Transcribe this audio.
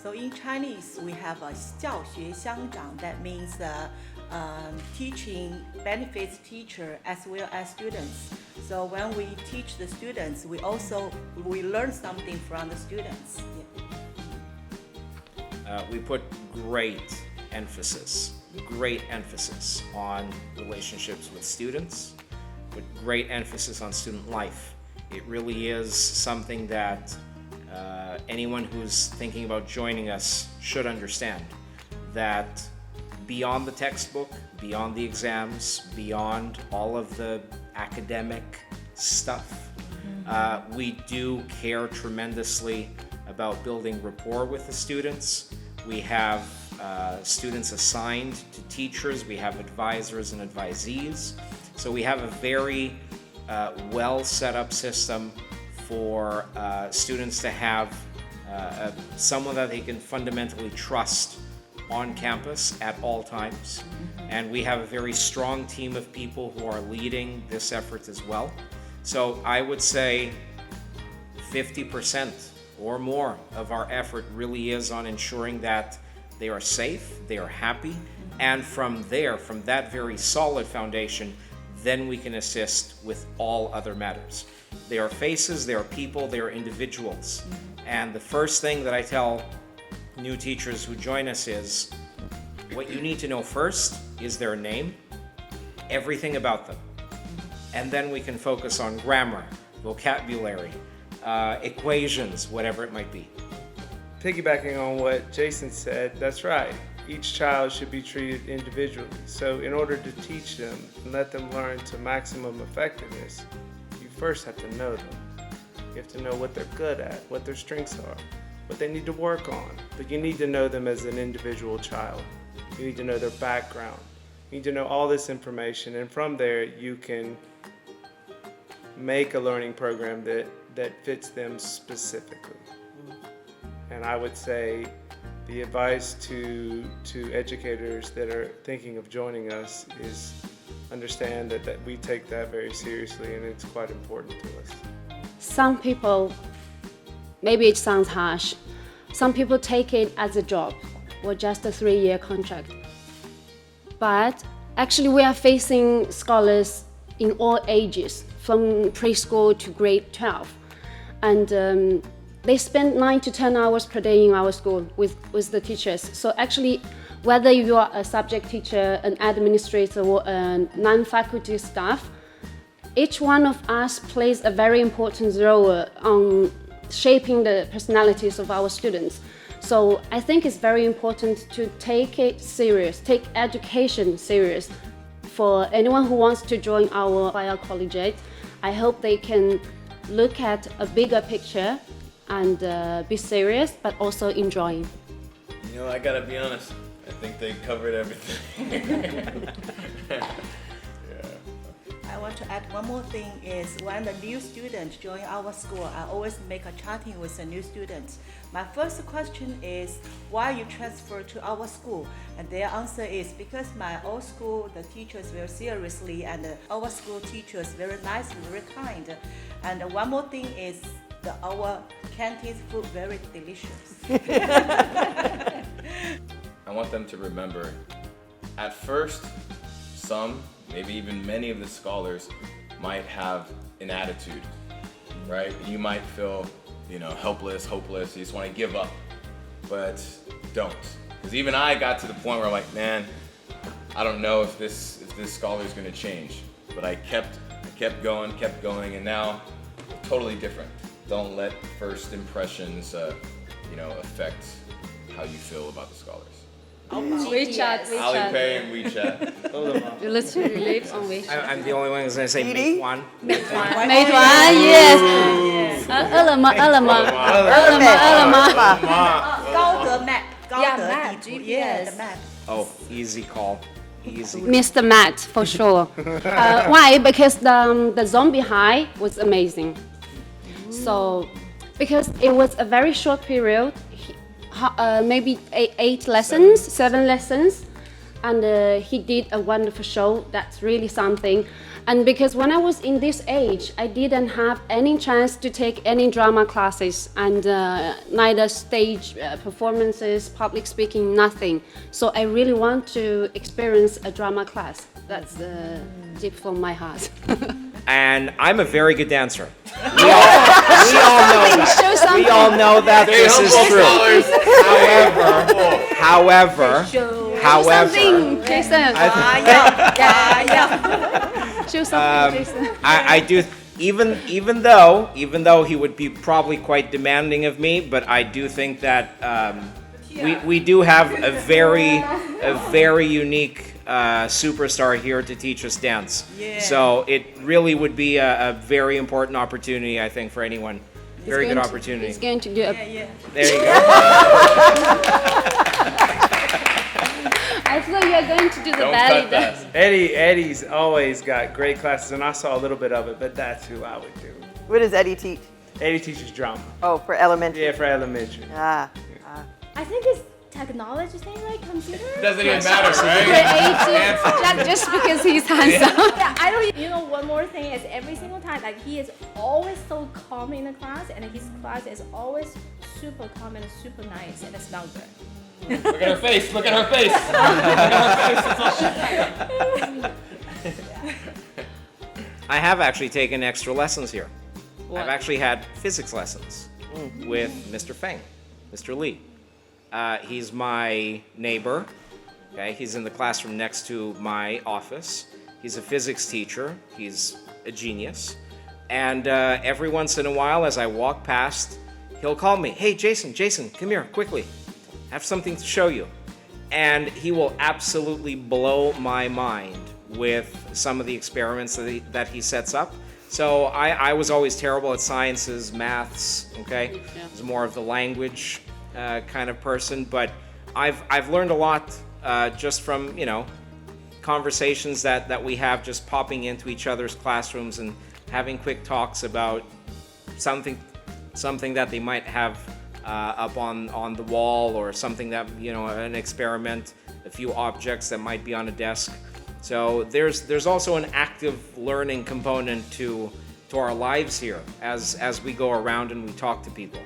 So in Chinese, we have a 教学相长, that means teaching benefits teacher as well as students. So when we teach the students, we learn something from the students. Yeah. We put great emphasis on relationships with students, put great emphasis on student life. It really is something that anyone who's thinking about joining us should understand, that beyond the textbook, beyond the exams, beyond all of the academic stuff, we do care tremendously about building rapport with the students. We have students assigned to teachers, we have advisors and advisees. So we have a very well set up system for students to have someone that they can fundamentally trust on campus at all times. And we have a very strong team of people who are leading this effort as well. So I would say 50% or more of our effort really is on ensuring that they are safe, they are happy, and from that very solid foundation, then we can assist with all other matters. They are faces, they are people, they are individuals. And the first thing that I tell new teachers who join us is, what you need to know first is their name, everything about them. And then we can focus on grammar, vocabulary, equations, whatever it might be. Piggybacking on what Jason said, that's right. Each child should be treated individually. So in order to teach them and let them learn to maximum effectiveness, you first have to know them. You have to know what they're good at, what their strengths are, what they need to work on. But you need to know them as an individual child. You need to know their background. You need to know all this information, and from there you can make a learning program that fits them specifically. And I would say the advice to educators that are thinking of joining us is understand that we take that very seriously, and it's quite important to us. Some people, maybe it sounds harsh, some people take it as a job or just a 3-year contract. But actually we are facing scholars in all ages, from preschool to grade 12. And they spend 9 to 10 hours per day in our school with the teachers. So actually, whether you are a subject teacher, an administrator, or a non-faculty staff, each one of us plays a very important role on shaping the personalities of our students. So I think it's very important to take it serious, take education serious. For anyone who wants to join our Huayao Collegiate, I hope they can look at a bigger picture and be serious, but also enjoying. You know, I gotta be honest, I think they covered everything. I want to add one more thing is when the new students join our school, I always make a chatting with the new students. My first question is, why you transfer to our school? And their answer is, because my old school, the teachers very seriously, and our school teachers very nice and very kind. And one more thing is, our canteen food very delicious. I want them to remember, at first, some, maybe even many of the scholars might have an attitude, right? You might feel, helpless, hopeless, you just want to give up, but don't. Because even I got to the point where I'm like, man, I don't know if this scholar is going to change. But I kept going, and now totally different. Don't let first impressions, affect how you feel about the scholars. WeChat. Alipay and WeChat. You literally live on WeChat. I'm the only one who's going to say Meituan. Meituan, yes. 饿了么. 高德 map. map, GPS. The map. Oh, easy call. Easy. Mr. Matt, for sure. Why? Because the zombie high was amazing. So, because it was a very short period, maybe 8 lessons, 7 lessons. and he did a wonderful show. That's really something. And because when I was in this age, I didn't have any chance to take any drama classes, and neither stage performances, public speaking, nothing. So I really want to experience a drama class. That's deep from my heart. And I'm a very good dancer. We all know that. We all know that this is true. However, Something, Jason. Show something, Jason. I do. Even though he would be probably quite demanding of me, but I do think that we do have a very unique superstar here to teach us dance. Yeah. So it really would be a very important opportunity, I think, for anyone. Very good opportunity. He's going to do a... There you go. I thought you were going to do the Don't belly cut dance. that. Eddie's always got great classes, and I saw a little bit of it, but that's who I would do. What does Eddie teach? Eddie teaches drama. Oh, for elementary. Yeah, for elementary. I think it's technology thing, like computer. Doesn't even matter, right? Creative, just because he's handsome. Yeah, I don't. You know, one more thing is every single time, like he is always so calm in the class, and his class is always super calm and super nice, and it's not good. Look at her face. Look at her face. I have actually taken extra lessons here. I've actually had physics lessons with Mr. Feng, Mr. Lee. He's my neighbor. Okay, he's in the classroom next to my office. He's a physics teacher. He's a genius. And every once in a while, as I walk past, he'll call me, "Hey, Jason, come here, quickly. I have something to show you." And he will absolutely blow my mind with some of the experiments that he sets up. So I was always terrible at sciences, maths, okay? I was more of the language kind of person, but I've learned a lot just from, conversations that we have, just popping into each other's classrooms and having quick talks about something that they might have up on the wall, or something that, an experiment, a few objects that might be on a desk. So there's also an active learning component to our lives here as we go around and we talk to people.